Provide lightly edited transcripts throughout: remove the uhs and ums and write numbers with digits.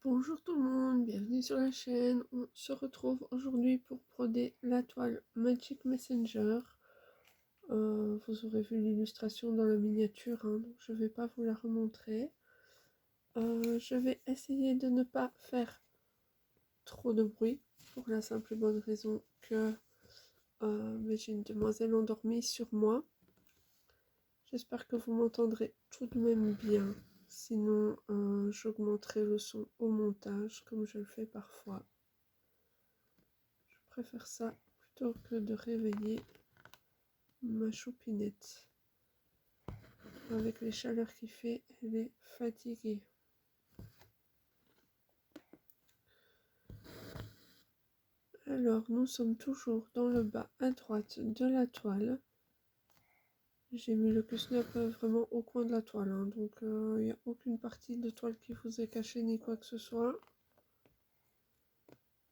Bonjour tout le monde, bienvenue sur la chaîne. On se retrouve aujourd'hui pour broder la toile Magic Messenger. Vous aurez vu l'illustration dans la miniature, donc je ne vais pas vous la remontrer. Je vais essayer de ne pas faire trop de bruit pour la simple et bonne raison que j'ai une demoiselle endormie sur moi. J'espère que vous m'entendrez tout de même bien. Sinon, j'augmenterai le son au montage, comme je le fais parfois. Je préfère ça plutôt que de réveiller ma choupinette. Avec les chaleurs qu'il fait, elle est fatiguée. Alors, nous sommes toujours dans le bas à droite de la toile. J'ai mis le Q-snap vraiment au coin de la toile, donc il n'y a aucune partie de toile qui vous est cachée ni quoi que ce soit.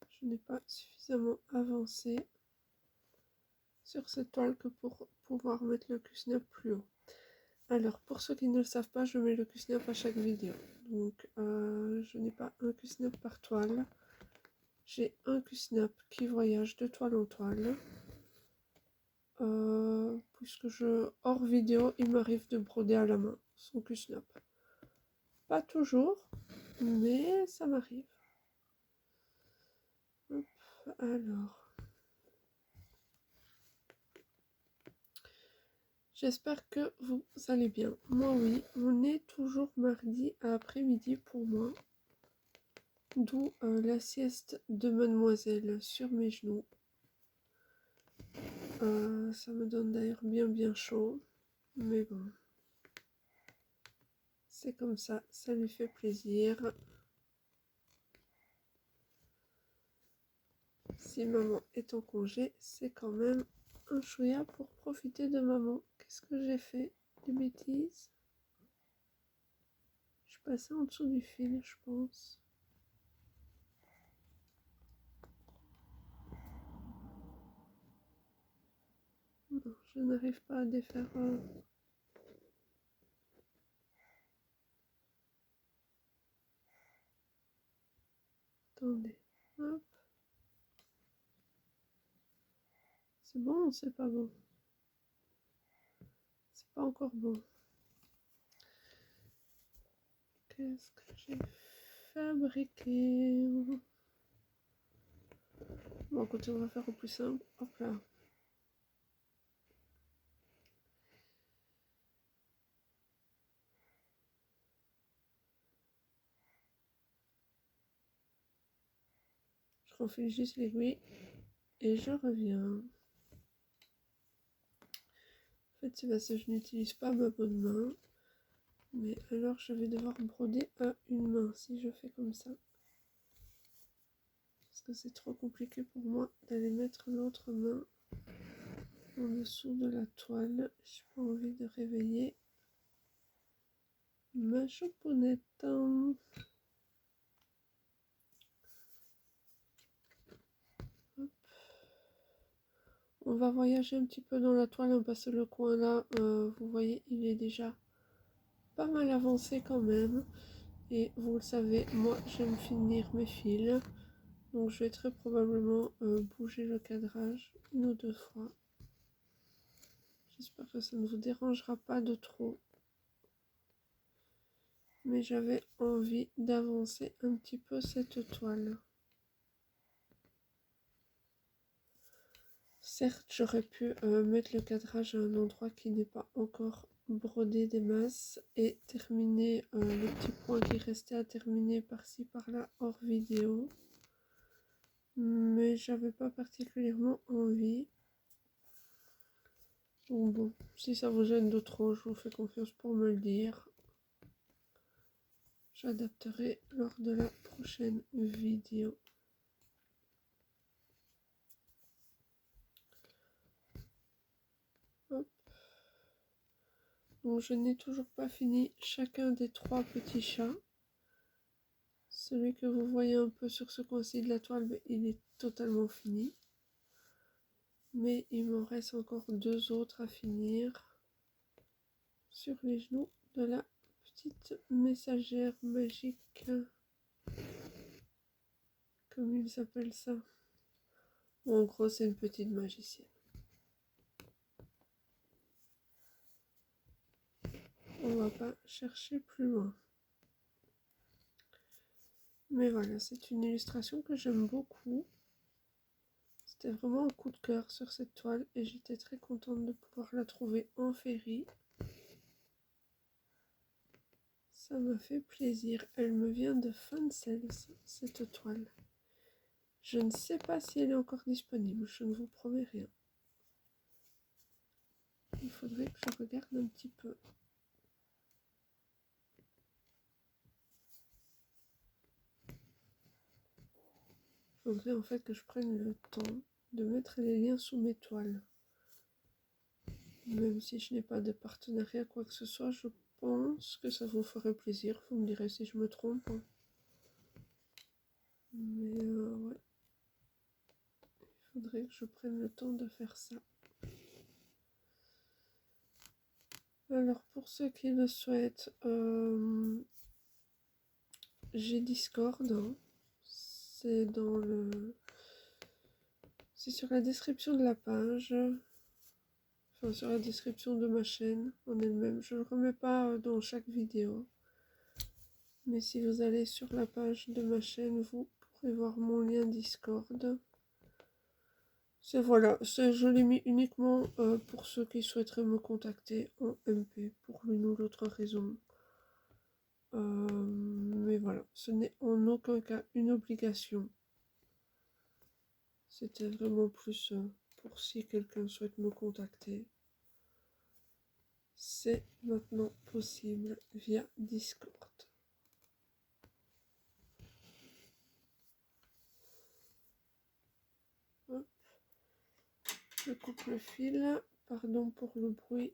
Je n'ai pas suffisamment avancé sur cette toile que pour pouvoir mettre le Q-snap plus haut. Alors, pour ceux qui ne le savent pas, je mets le Q-snap à chaque vidéo. Donc, je n'ai pas un Q-snap par toile. J'ai un Q-snap qui voyage de toile en toile. Puisque hors vidéo, il m'arrive de broder à la main son Q-snap. Pas toujours, mais ça m'arrive. Alors, j'espère que vous allez bien. Moi, oui, on est toujours mardi après-midi pour moi. D'où la sieste de mademoiselle sur mes genoux. Ça me donne d'ailleurs bien chaud. Mais bon. C'est comme ça lui fait plaisir. Si maman est en congé, c'est quand même un chouïa pour profiter de maman. Qu'est-ce que j'ai fait? Des bêtises? Je suis passée en dessous du fil, je pense. Non, je n'arrive pas à défaire. Attendez. Hop. C'est bon ou c'est pas bon? C'est pas encore bon. Qu'est-ce que j'ai fabriqué? Bon, écoutez, on va faire au plus simple. Hop là. Je refile juste l'aiguille et je reviens. En fait, c'est parce que je n'utilise pas ma bonne main. Mais alors, je vais devoir broder à une main si je fais comme ça. Parce que c'est trop compliqué pour moi d'aller mettre l'autre main en dessous de la toile. J'ai pas envie de réveiller ma chouponnette. On va voyager un petit peu dans la toile parce que le coin là, vous voyez, il est déjà pas mal avancé quand même. Et vous le savez, moi j'aime finir mes fils. Donc je vais très probablement bouger le cadrage une ou deux fois. J'espère que ça ne vous dérangera pas de trop. Mais j'avais envie d'avancer un petit peu cette toile. Certes, j'aurais pu mettre le cadrage à un endroit qui n'est pas encore brodé des masses et terminer les petits points qui restaient à terminer par-ci par-là hors vidéo. Mais j'avais pas particulièrement envie. Bon, si ça vous gêne de trop, je vous fais confiance pour me le dire. J'adapterai lors de la prochaine vidéo. Hop. Donc je n'ai toujours pas fini chacun des trois petits chats. Celui que vous voyez un peu sur ce coin-ci de la toile, il est totalement fini. Mais il m'en reste encore deux autres à finir sur les genoux de la petite messagère magique. comme ils appellent ça. Bon, en gros, c'est une petite magicienne. On va pas chercher plus loin. Mais voilà, c'est une illustration que j'aime beaucoup. C'était vraiment un coup de cœur sur cette toile et j'étais très contente de pouvoir la trouver en féerie. Ça m'a fait plaisir. Elle me vient de Fansels, cette toile. Je ne sais pas si elle est encore disponible, je ne vous promets rien. Il faudrait que je regarde un petit peu. Il faudrait en fait que je prenne le temps de mettre les liens sous mes toiles. Même si je n'ai pas de partenariat, quoi que ce soit, je pense que ça vous ferait plaisir. Vous me direz si je me trompe. Mais ouais. Il faudrait que je prenne le temps de faire ça. Alors pour ceux qui le souhaitent, j'ai Discord. Hein. C'est dans le... C'est sur la description de la page. Enfin, sur la description de ma chaîne en elle-même. Je ne le remets pas dans chaque vidéo. Mais si vous allez sur la page de ma chaîne, vous pourrez voir mon lien Discord. C'est voilà, je l'ai mis uniquement pour ceux qui souhaiteraient me contacter en MP pour l'une ou l'autre raison. Mais voilà, ce n'est en aucun cas une obligation. C'était vraiment plus pour si quelqu'un souhaite me contacter. C'est maintenant possible via Discord. Hop. Je coupe le fil, pardon pour le bruit.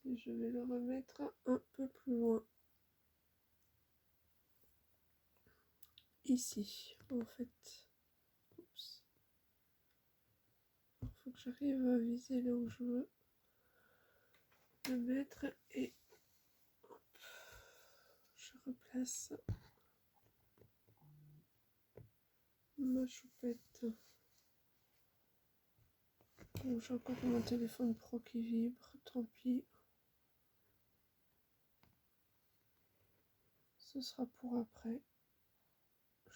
Et je vais le remettre un peu plus loin. Ici, en fait. Oups. Il faut que j'arrive à viser là où je veux le mettre et hop, je replace ma choupette. Bon, j'ai encore mon téléphone pro qui vibre, tant pis. Ce sera pour après.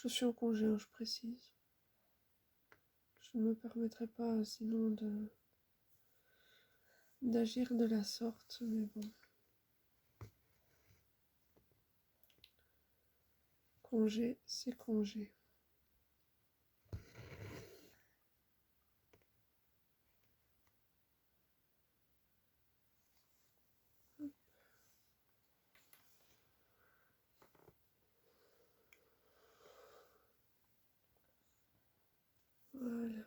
Je suis en congé, hein, je précise. Je ne me permettrai pas sinon d'agir de la sorte, mais bon. Congé, c'est congé. Voilà.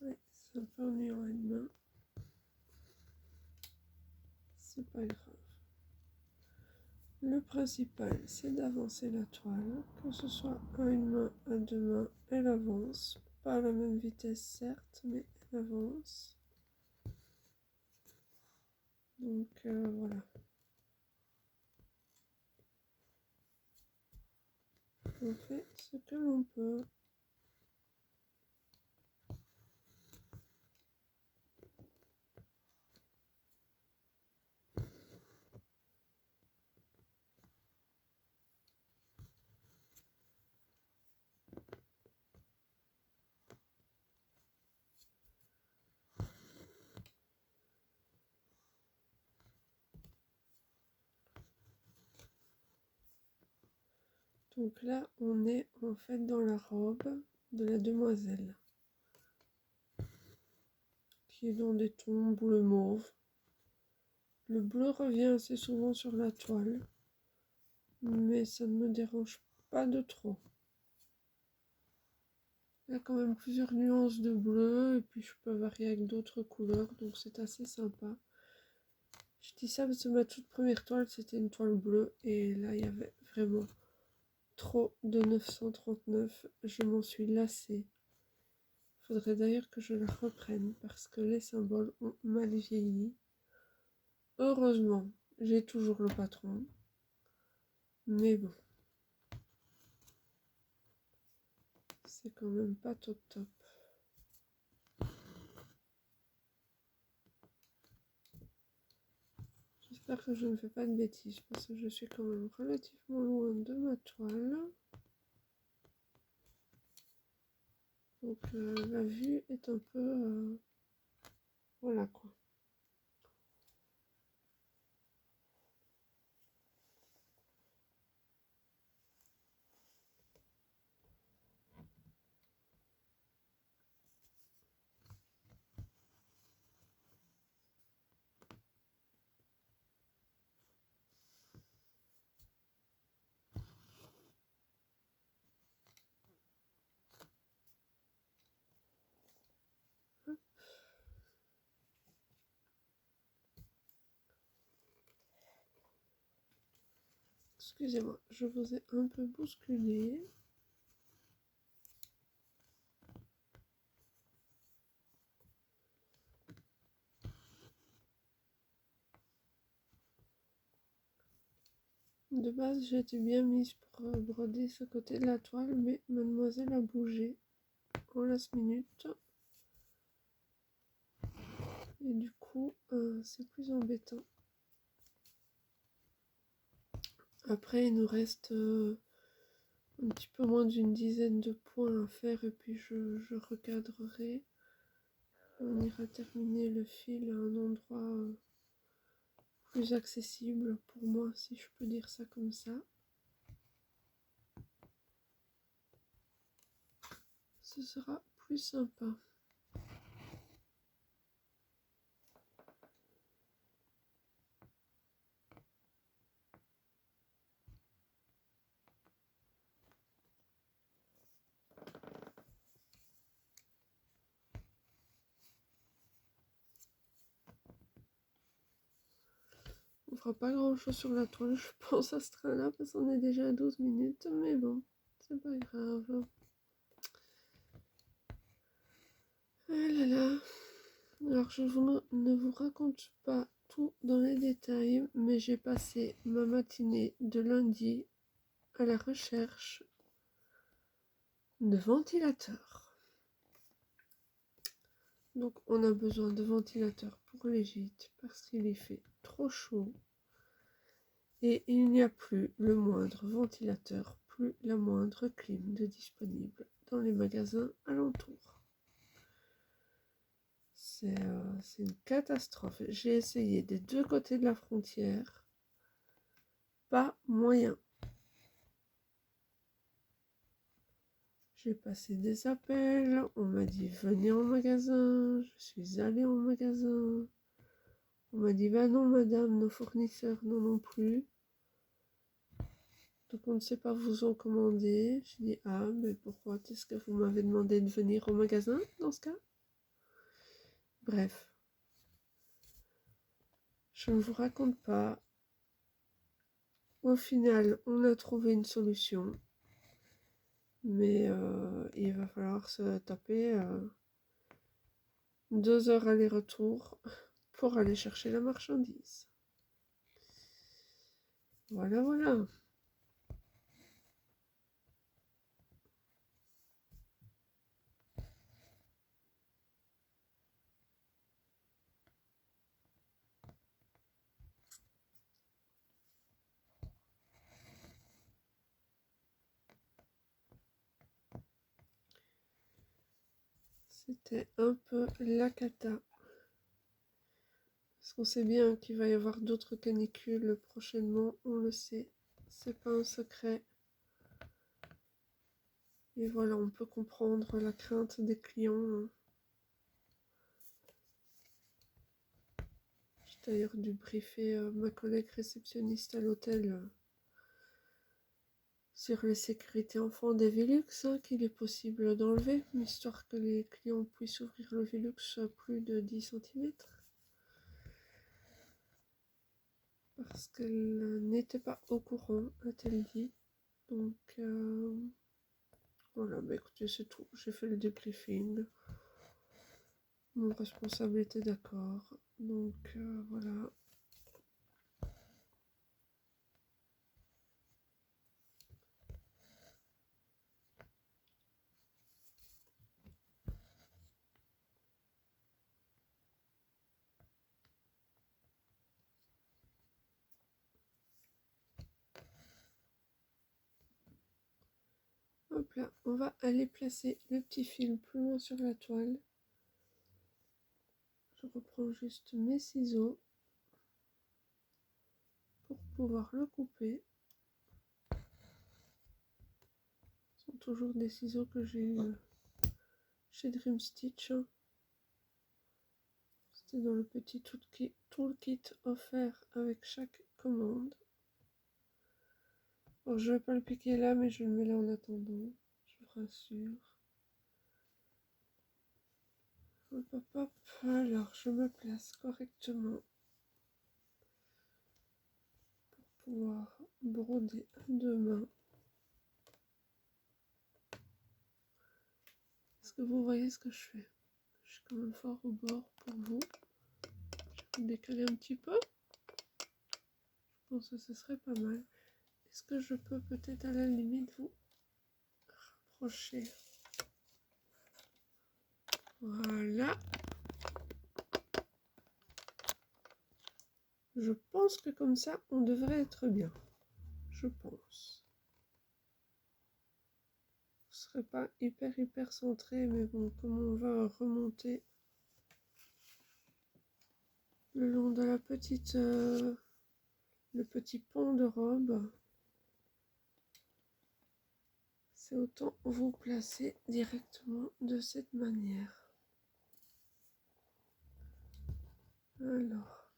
Ouais, c'est un peu ennuyant à une main. C'est pas grave. Le principal, c'est d'avancer la toile, que ce soit à une main, à deux mains, elle avance. Pas à la même vitesse, certes, mais elle avance. Donc voilà. On fait ce que l'on peut. Donc là, on est en fait dans la robe de la demoiselle, qui est dans des tons bleu mauve. Le bleu revient assez souvent sur la toile, mais ça ne me dérange pas de trop. Il y a quand même plusieurs nuances de bleu, et puis je peux varier avec d'autres couleurs, donc c'est assez sympa. Je dis ça parce que ma toute première toile, c'était une toile bleue, et là, il y avait vraiment trop de 939, je m'en suis lassée. Faudrait d'ailleurs que je la reprenne parce que les symboles ont mal vieilli. Heureusement, j'ai toujours le patron. Mais bon, c'est quand même pas top top. J'espère que je ne fais pas de bêtises parce que je suis quand même relativement loin de ma toile. Donc la vue est un peu... voilà quoi. Excusez-moi, je vous ai un peu bousculé. De base, j'étais bien mise pour broder ce côté de la toile, mais mademoiselle a bougé en last minute. Et du coup, c'est plus embêtant. Après, il nous reste un petit peu moins d'une dizaine de points à faire et puis je recadrerai. On ira terminer le fil à un endroit plus accessible pour moi, si je peux dire ça comme ça. Ce sera plus sympa. On fera pas grand chose sur la toile, je pense, à ce train-là, parce qu'on est déjà à 12 minutes, mais bon, c'est pas grave. Ah là là. Alors, ne vous raconte pas tout dans les détails, mais j'ai passé ma matinée de lundi à la recherche de ventilateurs. Donc, on a besoin de ventilateurs pour les gîtes parce qu'il y fait trop chaud. Et il n'y a plus le moindre ventilateur, plus la moindre clim de disponible dans les magasins alentours. C'est une catastrophe. J'ai essayé des deux côtés de la frontière. Pas moyen. J'ai passé des appels. On m'a dit venez en magasin. Je suis allée en magasin. On m'a dit bah non madame, nos fournisseurs non plus. Donc on ne sait pas vous en commander. J'ai dit ah mais pourquoi est-ce que vous m'avez demandé de venir au magasin dans ce cas? Bref. Je ne vous raconte pas. Au final, on a trouvé une solution. Mais il va falloir se taper 2 heures aller-retour pour aller chercher la marchandise. Voilà, voilà. C'était un peu la cata. Parce qu'on sait bien qu'il va y avoir d'autres canicules prochainement, on le sait. C'est pas un secret. Et voilà, on peut comprendre la crainte des clients. J'ai d'ailleurs dû briefer ma collègue réceptionniste à l'hôtel sur les sécurités enfants des Velux qu'il est possible d'enlever, histoire que les clients puissent ouvrir le Velux à plus de 10 cm. Parce qu'elle n'était pas au courant, a-t-elle dit. Donc voilà, bah écoutez, c'est tout. J'ai fait le débriefing. Mon responsable était d'accord. Donc voilà. Hop là, on va aller placer le petit film plus loin sur la toile. Je reprends juste mes ciseaux pour pouvoir le couper. Ce sont toujours des ciseaux que j'ai eu chez Dream Stitch. C'était dans le petit toolkit offert avec chaque commande. Alors, je ne vais pas le piquer là, mais je le mets là en attendant, je vous rassure. Hop, hop, hop. Alors, je me place correctement pour pouvoir broder à deux mains. Est-ce que vous voyez ce que je fais? Je suis quand même fort au bord pour vous. Je vais vous décaler un petit peu. Je pense que ce serait pas mal. Est-ce que je peux peut-être à la limite vous rapprocher? Voilà. Je pense que comme ça, on devrait être bien. Je pense. Ce serait pas hyper centré, mais bon, comme on va remonter le long de la petite, le petit pan de robe, c'est autant vous placer directement de cette manière. Alors,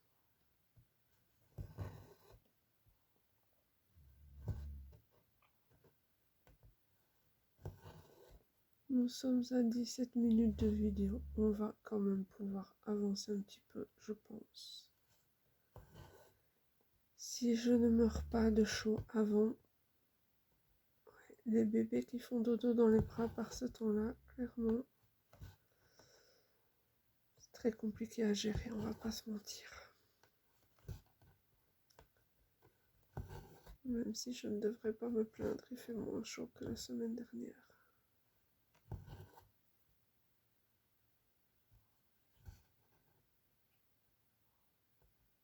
nous sommes à 17 minutes de vidéo. On va quand même pouvoir avancer un petit peu, je pense. Si je ne meurs pas de chaud avant, les bébés qui font dodo dans les bras par ce temps-là, clairement, c'est très compliqué à gérer, on va pas se mentir. Même si je ne devrais pas me plaindre, il fait moins chaud que la semaine dernière.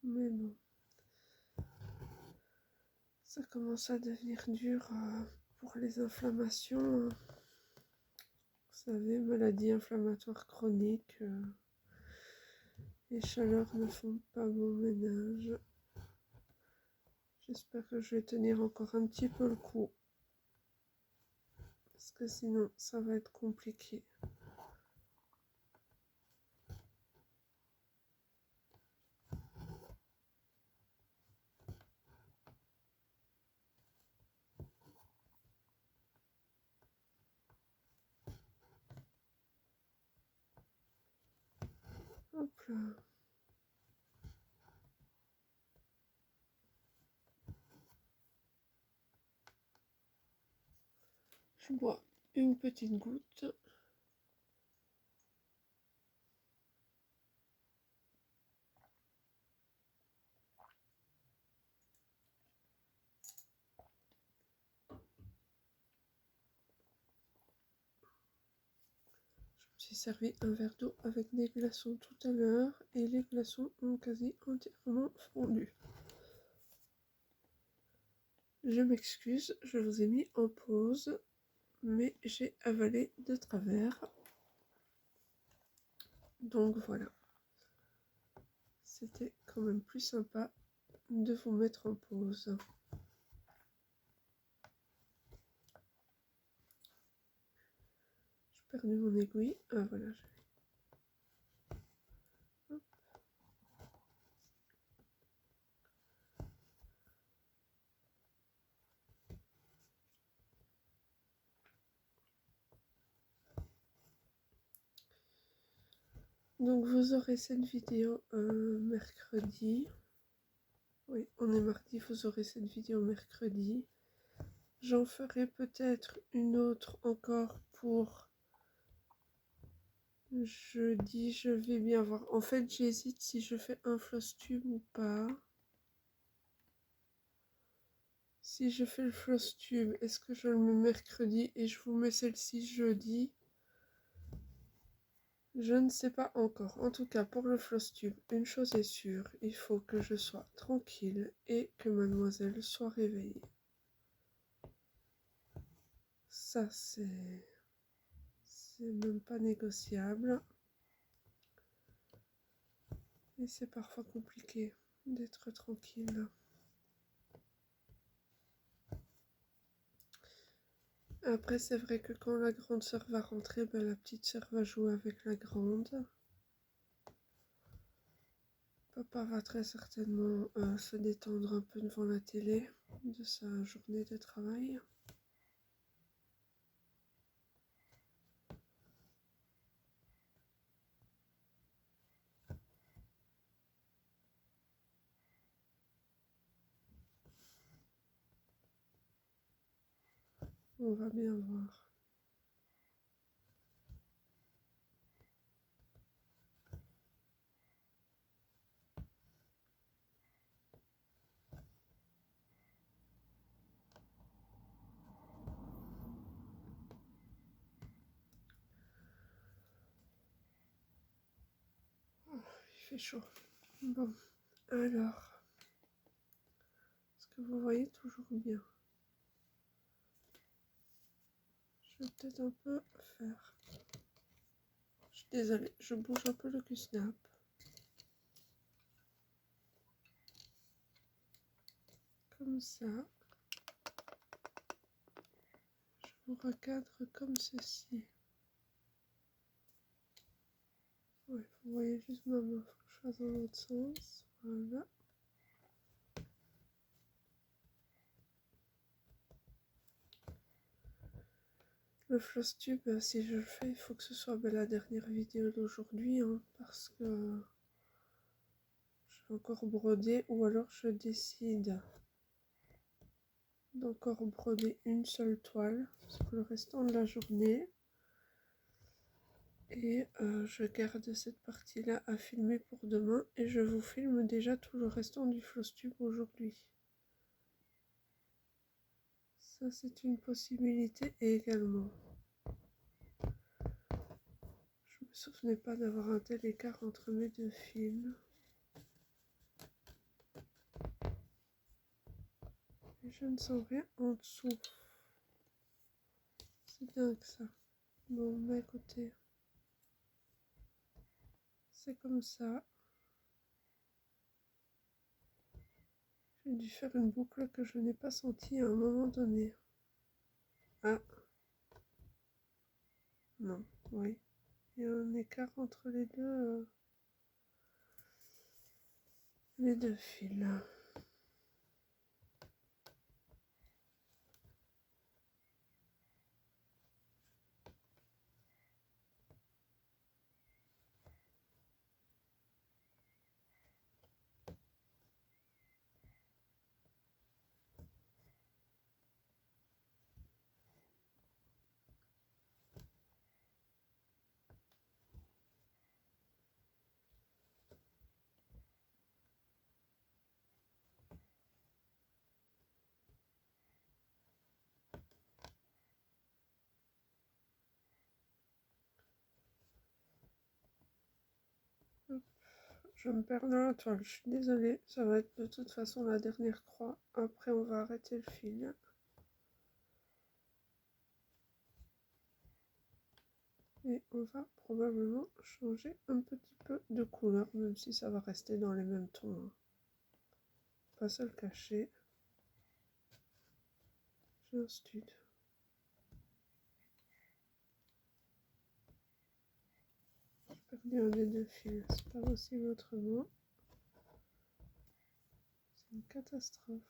Mais bon, ça commence à devenir dur pour les inflammations. Vous savez, maladies inflammatoires chroniques, les chaleurs ne font pas bon ménage. J'espère que je vais tenir encore un petit peu le coup. Parce que sinon, ça va être compliqué. Hop là. Je bois une petite goutte. J'ai servi un verre d'eau avec des glaçons tout à l'heure et les glaçons ont quasi entièrement fondu. Je m'excuse, je vous ai mis en pause, mais j'ai avalé de travers. Donc voilà. C'était quand même plus sympa de vous mettre en pause. J'ai perdu mon aiguille. Ah voilà, donc vous aurez cette vidéo mercredi. Oui, on est mardi, vous aurez cette vidéo mercredi. J'en ferai peut-être une autre encore pour jeudi, je vais bien voir. En fait, j'hésite si je fais un floss tube ou pas. Si je fais le floss tube, est-ce que je le mets mercredi et je vous mets celle-ci jeudi? Je ne sais pas encore. En tout cas, pour le floss tube, une chose est sûre, il faut que je sois tranquille et que mademoiselle soit réveillée. Ça, c'est même pas négociable. Et c'est parfois compliqué d'être tranquille. Après, c'est vrai que quand la grande sœur va rentrer, ben, la petite sœur va jouer avec la grande. Papa va très certainement se détendre un peu devant la télé de sa journée de travail. On va bien voir. Il fait chaud. Bon, alors, est-ce que vous voyez toujours bien? Je vais peut-être un peu faire. Je suis désolée, je bouge un peu le Q-snap. Comme ça. Je vous recadre comme ceci. Ouais, vous voyez juste ma main, faut que je fasse dans l'autre sens. Voilà. Le floss tube, si je le fais, il faut que ce soit la dernière vidéo d'aujourd'hui, hein, parce que je vais encore broder, ou alors je décide d'encore broder une seule toile pour le restant de la journée. Et je garde cette partie-là à filmer pour demain, et je vous filme déjà tout le restant du floss tube aujourd'hui. Ça, c'est une possibilité également. Je me souvenais pas d'avoir un tel écart entre mes deux films. Et je ne sens rien en dessous. C'est dingue ça. Bon, bah écoutez. C'est comme ça. J'ai dû faire une boucle que je n'ai pas sentie à un moment donné. Ah. Non, oui. Il y a un écart entre les deux fils. Je me perds dans la toile, je suis désolée. Ça va être de toute façon la dernière croix. Après, on va arrêter le fil. Et on va probablement changer un petit peu de couleur, même si ça va rester dans les mêmes tons. Hein. Pas se le cacher. J'ai un stud. J'ai perdu un des deux fils, c'est pas possible autrement. C'est une catastrophe.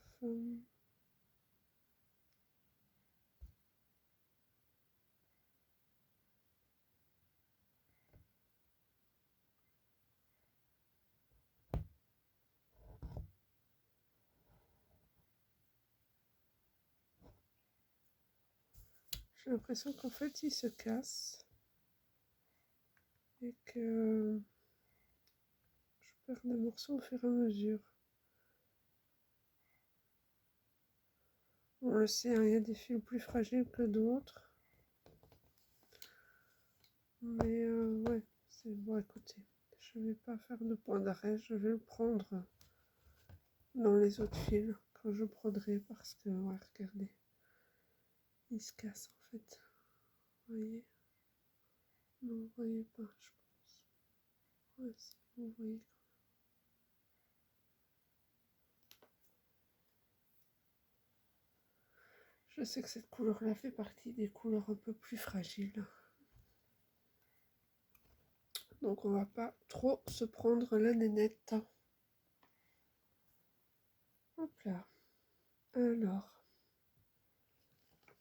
J'ai l'impression qu'en fait il se casse et que je perds des morceaux au fur et à mesure. On le sait, hein, il y a des fils plus fragiles que d'autres. Mais ouais, c'est bon, écoutez, je vais pas faire de point d'arrêt, je vais le prendre dans les autres fils quand je broderai parce que, ouais, regardez, il se casse en fait. Vous voyez? Non, vous voyez pas, je pense. Ouais, si, vous voyez. Je sais que cette couleur-là fait partie des couleurs un peu plus fragiles. Donc on va pas trop se prendre la nénette. Hop là. Alors,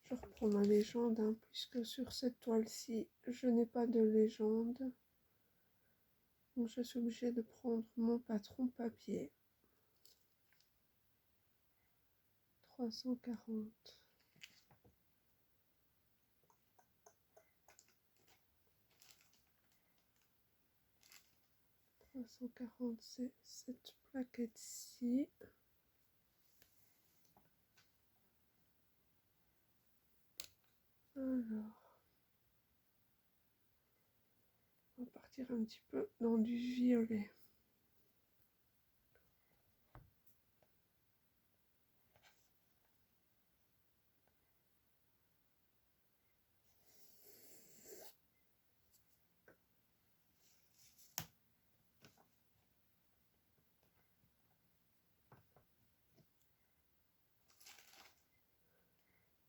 je reprends ma légende, hein, puisque sur cette toile-ci, je n'ai pas de légende. Donc je suis obligée de prendre mon patron papier. 340. 340, c'est cette plaquette-ci. Alors, on va partir un petit peu dans du violet.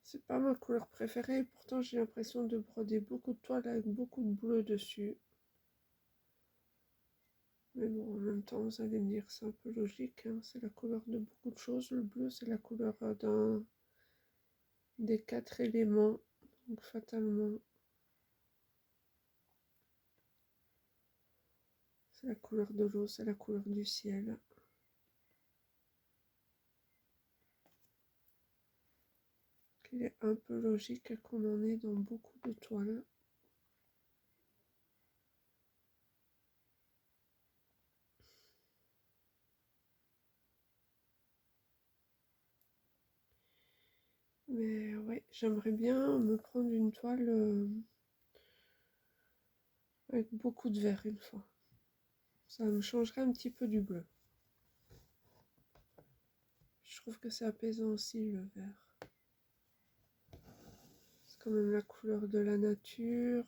C'est pas ma couleur préférée, pourtant j'ai l'impression de broder beaucoup de toiles avec beaucoup de bleu dessus. Mais bon, en même temps, vous allez me dire, c'est un peu logique, hein, c'est la couleur de beaucoup de choses. Le bleu, c'est la couleur d'un des 4 éléments, donc fatalement, c'est la couleur de l'eau, c'est la couleur du ciel. Il est un peu logique qu'on en ait dans beaucoup de toiles. Mais ouais, j'aimerais bien me prendre une toile avec beaucoup de vert une fois. Ça me changerait un petit peu du bleu. Je trouve que c'est apaisant aussi le vert. C'est quand même la couleur de la nature.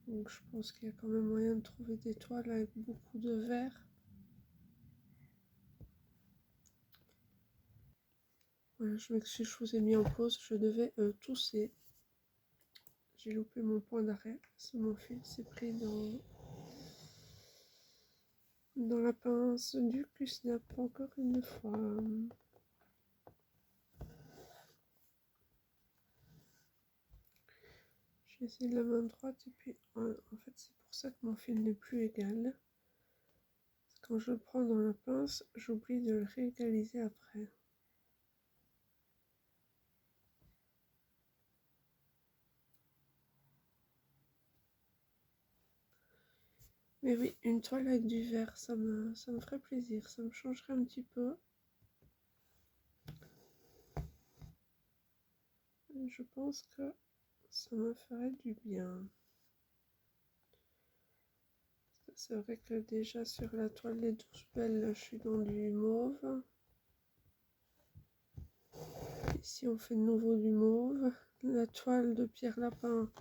Donc je pense qu'il y a quand même moyen de trouver des toiles avec beaucoup de vert. Voilà, je m'excuse, je vous ai mis en pause, je devais tousser. J'ai loupé mon point d'arrêt, mon fil s'est pris dans la pince du Q-snap encore une fois. J'ai essayé de la main droite et puis en fait c'est pour ça que mon fil n'est plus égal. Quand je le prends dans la pince, j'oublie de le réégaliser après. Mais oui, une toile avec du vert, ça me ferait plaisir, ça me changerait un petit peu. Je pense que ça me ferait du bien. C'est vrai que déjà sur la toile des 12 belles, je suis dans du mauve. Ici on fait de nouveau du mauve. La toile de Pierre Lapin,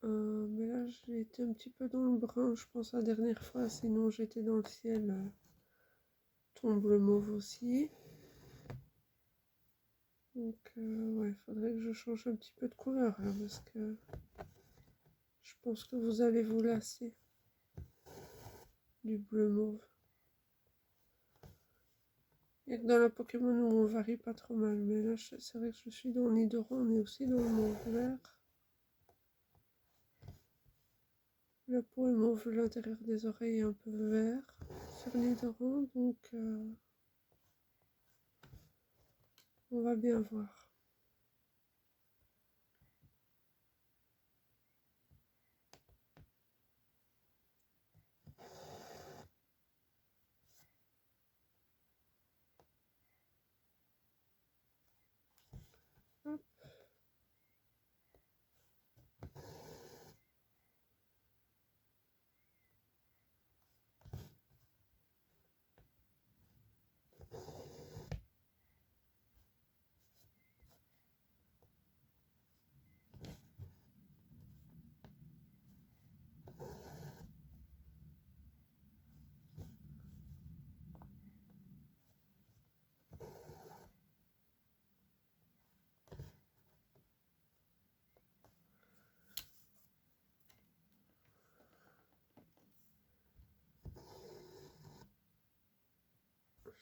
mais là j'ai été un petit peu dans le brun, je pense la dernière fois, sinon j'étais dans le ciel, ton bleu mauve aussi. Donc ouais, il faudrait que je change un petit peu de couleur là, parce que je pense que vous allez vous lasser du bleu mauve. Il y a que dans la Pokémon où on varie pas trop mal, mais là c'est vrai que je suis dans Nidoran, on est aussi dans le mauve vert. La peau est mauve, l'intérieur des oreilles est un peu vert sur Nidoran, donc On va bien voir. Hop.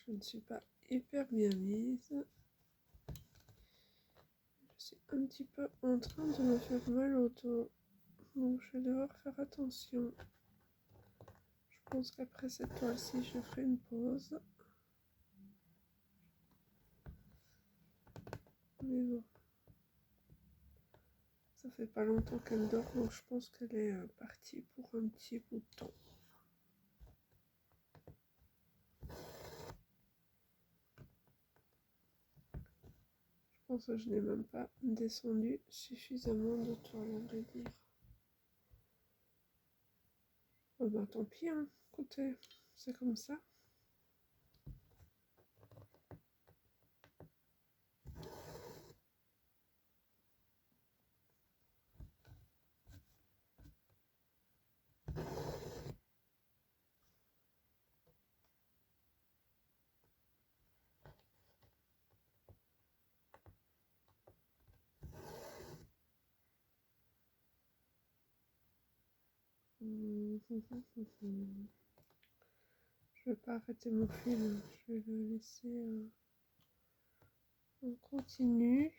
Je ne suis pas hyper bien mise. Je suis un petit peu en train de me faire mal au dos. Donc je vais devoir faire attention. Je pense qu'après cette toile-ci, je ferai une pause. Mais bon. Ça fait pas longtemps qu'elle dort, donc je pense qu'elle est partie pour un petit bout de temps. Je pense que je n'ai même pas descendu suffisamment de toile, à vrai dire. Oh bah tant pis, hein. Écoutez, c'est comme ça. Je vais pas arrêter mon fil, je vais le laisser en continu.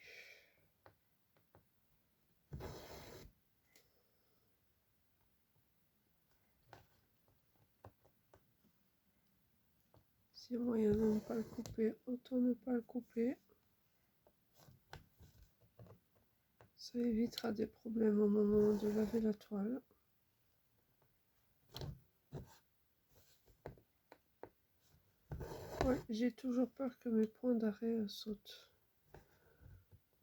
Si on moyen de ne pas le couper, autant ne pas le couper. Ça évitera des problèmes au moment de laver la toile. Ouais, j'ai toujours peur que mes points d'arrêt sautent.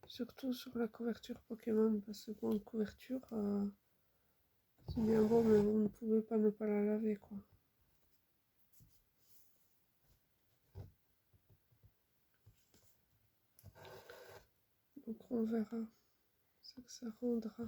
Surtout sur la couverture Pokémon, parce que bon, couverture, c'est bien beau, mais vous ne pouvez pas ne pas la laver, quoi. Donc on verra ce que ça rendra.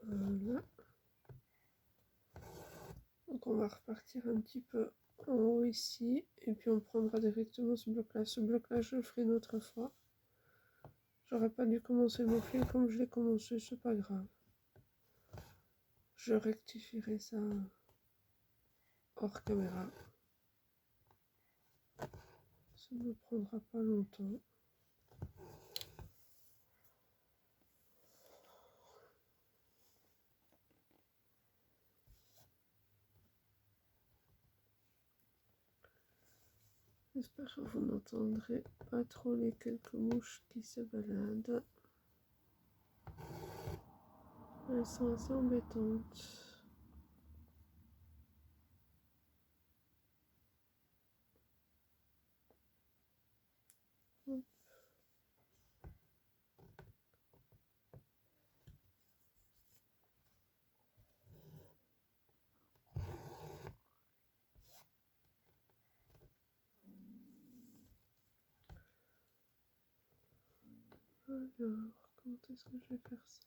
Voilà. Donc on va repartir un petit peu en haut ici, et puis on prendra directement ce bloc-là. Ce bloc-là, je le ferai une autre fois. J'aurais pas dû commencer mon fil comme je l'ai commencé, c'est pas grave. Je rectifierai ça hors caméra. Ça ne me prendra pas longtemps. J'espère que vous n'entendrez pas trop les quelques mouches qui se baladent. Elles sont assez embêtantes. Alors, comment est-ce que je vais faire ça?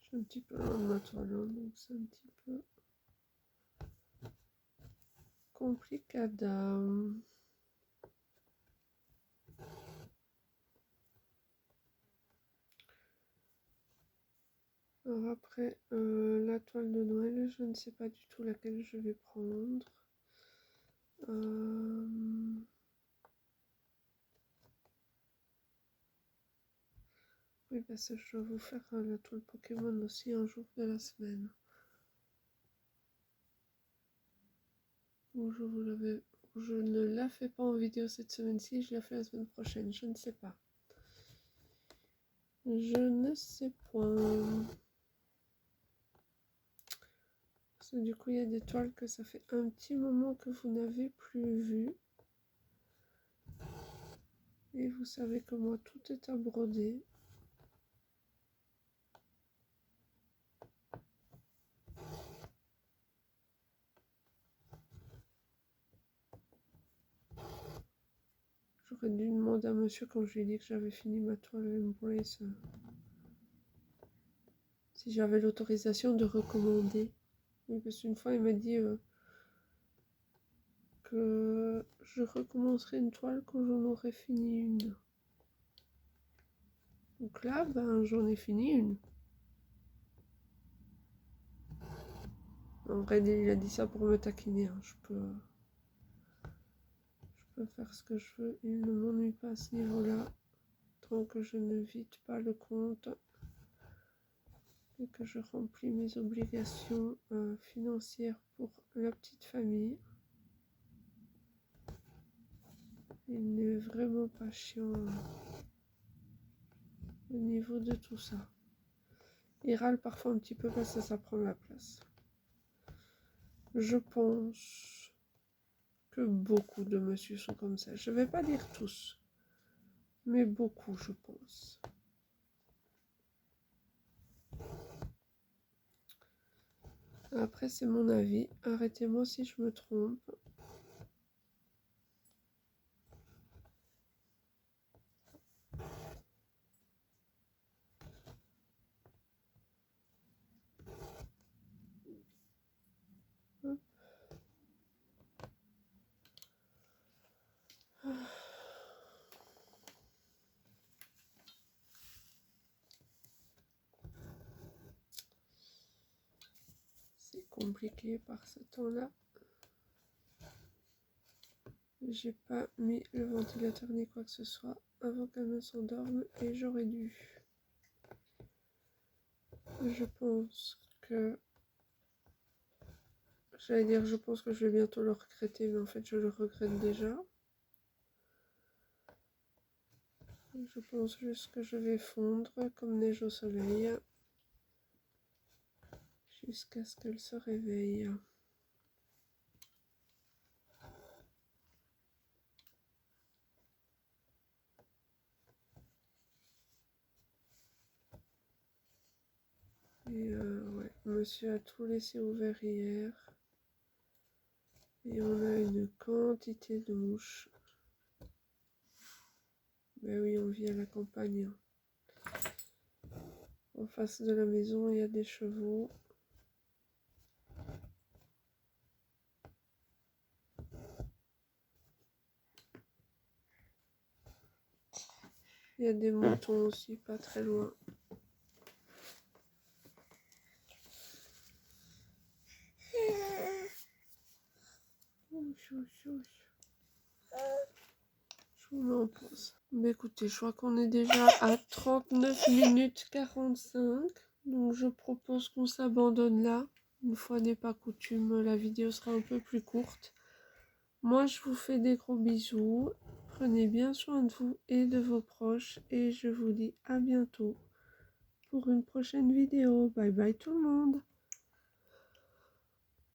Je suis un petit peu loin de ma toile, hein, donc c'est un petit peu complicada. Alors après, la toile de Noël, je ne sais pas du tout laquelle je vais prendre. Oui, parce que je dois vous faire la toile Pokémon aussi un jour de la semaine. Ou je ne la fais pas en vidéo cette semaine-ci, je la fais la semaine prochaine, je ne sais pas. Je ne sais point. Parce que du coup, il y a des toiles que ça fait un petit moment que vous n'avez plus vues. Et vous savez que moi, tout est à broder. J'aurais dû demander à monsieur quand je lui ai dit que j'avais fini ma toile Embrace. Si j'avais l'autorisation de recommander. Oui, parce qu'une fois, il m'a dit que je recommencerai une toile quand j'en aurais fini une. Donc là, ben, j'en ai fini une. En vrai, il a dit ça pour me taquiner. Hein. Je peux faire ce que je veux. Il ne m'ennuie pas à ce niveau-là. Tant que je ne vide pas le compte et que je remplis mes obligations financières pour la petite famille. Il n'est vraiment pas chiant au niveau de tout ça. Il râle parfois un petit peu parce que ça prend la place. Je pense que beaucoup de monsieur sont comme ça. Je ne vais pas dire tous, mais beaucoup, je pense. Après, c'est mon avis. Arrêtez-moi si je me trompe. Hop. C'est compliqué par ce temps-là. J'ai pas mis le ventilateur ni quoi que ce soit avant qu'elle ne s'endorme et j'aurais dû. Je pense que... J'allais dire je pense que je vais bientôt le regretter, mais en fait je le regrette déjà. Je pense juste que je vais fondre comme neige au soleil jusqu'à ce qu'elle se réveille. Et ouais, monsieur a tout laissé ouvert hier. Et on a une quantité de mouches. Ben oui, on vit à la campagne. En face de la maison, il y a des chevaux. Il y a des moutons aussi, pas très loin. Je vous mets en pause. Mais écoutez, je crois qu'on est déjà à 39 minutes 45. Donc je propose qu'on s'abandonne là. Une fois n'est pas coutume, la vidéo sera un peu plus courte. Moi, je vous fais des gros bisous. Prenez bien soin de vous et de vos proches. Et je vous dis à bientôt pour une prochaine vidéo. Bye bye tout le monde.